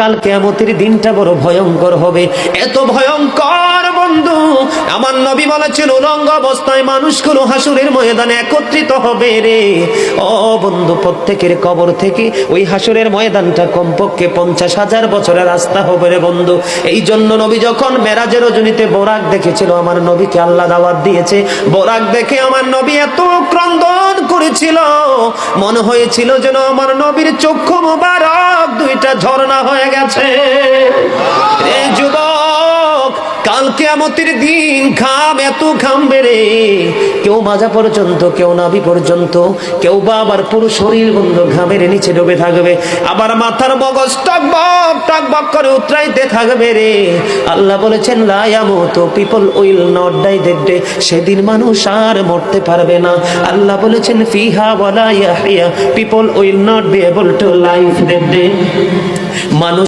কাল কিয়ামতের দিনটা বড় ভয়ঙ্কর হবে, এত ভয়ঙ্কর বন্ধু। আমার নবী বলেছেন উলঙ্গ অবস্থায় মানুষগুলো হাসরের ময়দানে একত্রিত হবে রে। ও বন্ধু, প্রত্যেকের কবর থেকে ওই হাসরের ময়দানটা কমপক্ষে 50,000 বছরের রাস্তা হবে রে বন্ধু। এই জন্য নবী যখন মেরাজের রজনীতে বোরাক দেখেছিল, আমার নবীকে আল্লাহ দাওয়াত দিয়েছে, বোরাক দেখে আমার নবী এত ক্রন্দন করেছিল, মনে হয়েছিল যেন আমার নবীর চক্ষু মুবারক দুইটা ঝর্ণা হয়ে গেছে। এই যুবক, কাল কিয়ামতের দিন ঘাম এত ঘামবে রে, কেউ মাজা পর্যন্ত, কেউ নাভি পর্যন্ত, কেউ বা আবার পুরো শরীর বন্ধু ঘামের নিচে ডুবে থাকবে, আবার মাথার মগজ টকবক টকবক করে উতরাইতে থাকবে রে। আল্লাহ বলেছেন লা ইয়ামুতু, people will not die that day, সেদিন মানুষ আর মরতে পারবে না। আল্লাহ বলেছেন ফিহা ওয়ালা ইয়াহইয়া, people will not be able to live that day, মানুষ